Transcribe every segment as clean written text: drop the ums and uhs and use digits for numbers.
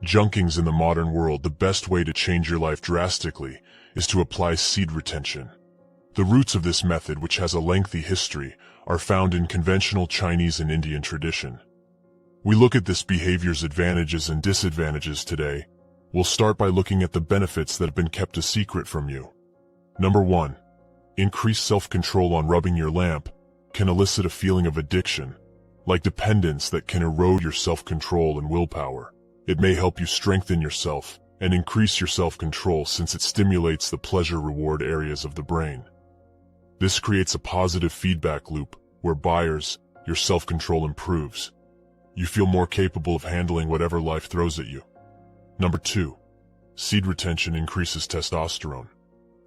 Junkings in the modern world, the best way to change your life drastically is to apply seed retention. The roots of this method, which has a lengthy history, are found in conventional Chinese and Indian tradition. We look at this behavior's advantages and disadvantages today. We'll start by looking at the benefits that have been kept a secret from you. Number 1. Increased self-control. On rubbing your lamp can elicit a feeling of addiction, like dependence, that can erode your self-control and willpower. It may help you strengthen yourself and increase your self-control, since it stimulates the pleasure-reward areas of the brain. This creates a positive feedback loop where your self-control improves. You feel more capable of handling whatever life throws at you. Number 2. Seed retention increases testosterone.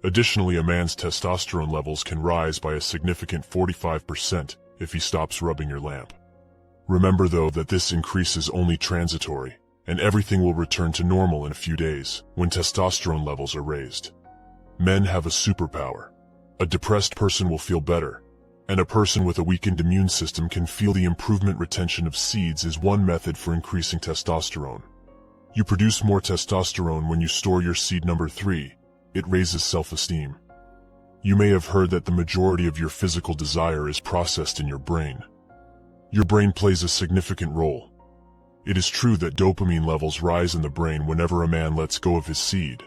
Additionally, a man's testosterone levels can rise by a significant 45% if he stops rubbing your lamp. Remember though that this increase is only transitory, and everything will return to normal in a few days when testosterone levels are raised. Men have a superpower. A depressed person will feel better, and a person with a weakened immune system can feel the improvement. Retention of seeds is one method for increasing testosterone. You produce more testosterone when you store your seed. Number 3. It raises self-esteem. You may have heard that the majority of your physical desire is processed in your brain. Your brain plays a significant role. It is true that dopamine levels rise in the brain whenever a man lets go of his seed.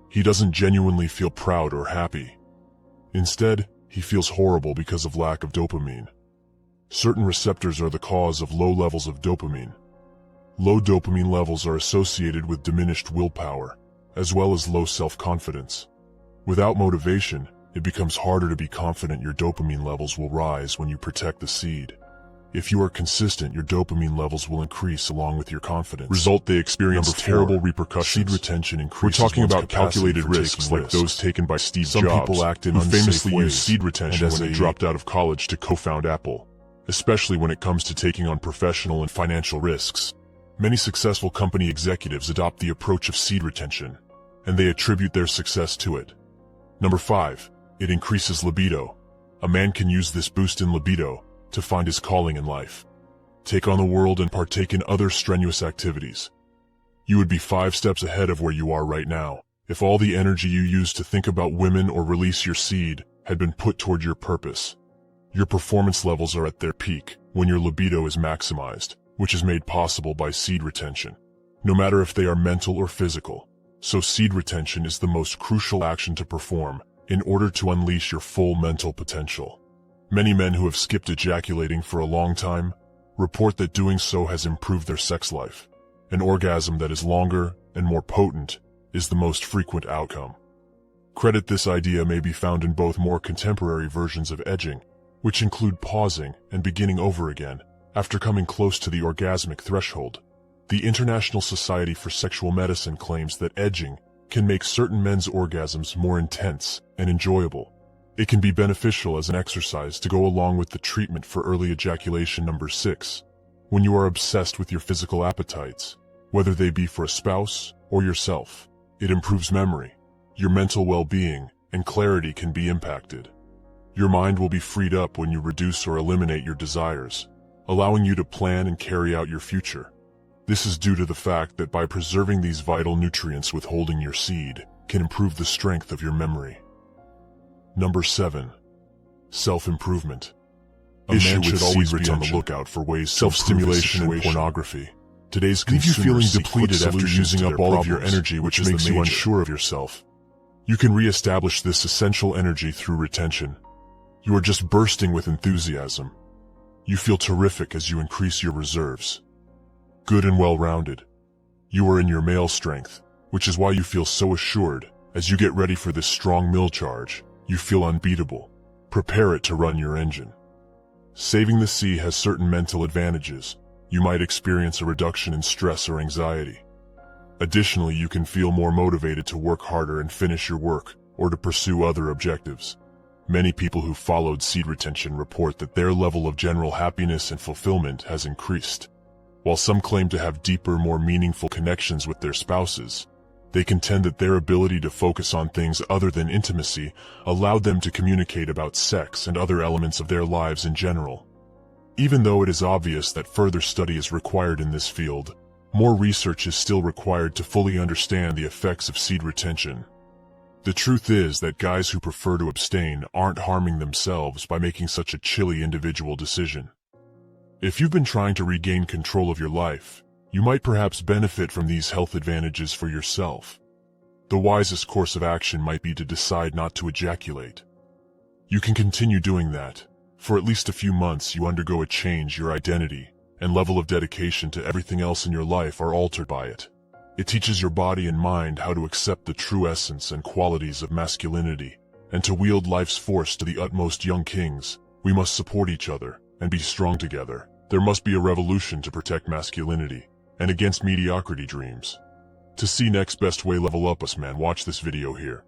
He doesn't genuinely feel proud or happy. Instead, he feels horrible because of lack of dopamine. Certain receptors are the cause of low levels of dopamine. Low dopamine levels are associated with diminished willpower, as well as low self-confidence. Without motivation, it becomes harder to be confident. Your dopamine levels will rise when you protect the seed. If you are consistent, your dopamine levels will increase along with your confidence. They experience terrible repercussions. Seed retention increases. We're talking about calculated risks like those taken by Steve Jobs. Some people act in unsafe ways, famously used seed retention when they dropped out of college to co-found Apple, especially when it comes to taking on professional and financial risks. Many successful company executives adopt the approach of seed retention, and they attribute their success to it. Number 5. It increases libido. A man can use this boost in libido to find his calling in life, take on the world, and partake in other strenuous activities. You would be 5 steps ahead of where you are right now if all the energy you use to think about women or release your seed had been put toward your purpose. Your performance levels are at their peak when your libido is maximized, which is made possible by seed retention, no matter if they are mental or physical. So seed retention is the most crucial action to perform in order to unleash your full mental potential. Many men who have skipped ejaculating for a long time report that doing so has improved their sex life. An orgasm that is longer and more potent is the most frequent outcome. This idea may be found in both more contemporary versions of edging, which include pausing and beginning over again after coming close to the orgasmic threshold. The International Society for Sexual Medicine claims that edging can make certain men's orgasms more intense and enjoyable. It can be beneficial as an exercise to go along with the treatment for early ejaculation. Number 6. When you are obsessed with your physical appetites, whether they be for a spouse or yourself, it improves memory. Your mental well-being and clarity can be impacted. Your mind will be freed up when you reduce or eliminate your desires, allowing you to plan and carry out your future. This is due to the fact that by preserving these vital nutrients, withholding your seed can improve the strength of your memory. Number 7. Self-improvement. A man should always be on the lookout for ways self-stimulation and pornography. Today's consumers leave you feeling depleted after using up all of your energy, which makes you unsure of yourself. You can re-establish this essential energy through retention. You are just bursting with enthusiasm. You feel terrific as you increase your reserves. Good and well-rounded. You are in your male strength, which is why you feel so assured. As you get ready for this strong mill charge, you feel unbeatable. Prepare it to run your engine. Saving the sea has certain mental advantages. You might experience a reduction in stress or anxiety. Additionally, you can feel more motivated to work harder and finish your work, or to pursue other objectives. Many people who followed seed retention report that their level of general happiness and fulfillment has increased. While some claim to have deeper, more meaningful connections with their spouses, they contend that their ability to focus on things other than intimacy allowed them to communicate about sex and other elements of their lives in general. Even though it is obvious that further study is required in this field, more research is still required to fully understand the effects of seed retention. The truth is that guys who prefer to abstain aren't harming themselves by making such a chilly individual decision. If you've been trying to regain control of your life, you might perhaps benefit from these health advantages for yourself. The wisest course of action might be to decide not to ejaculate. You can continue doing that. For at least a few months you undergo a change, your identity and level of dedication to everything else in your life are altered by it. It teaches your body and mind how to accept the true essence and qualities of masculinity, and to wield life's force to the utmost. Young kings, we must support each other and be strong together. There must be a revolution to protect masculinity and against mediocrity dreams. To see next best way level up us, man, watch this video here.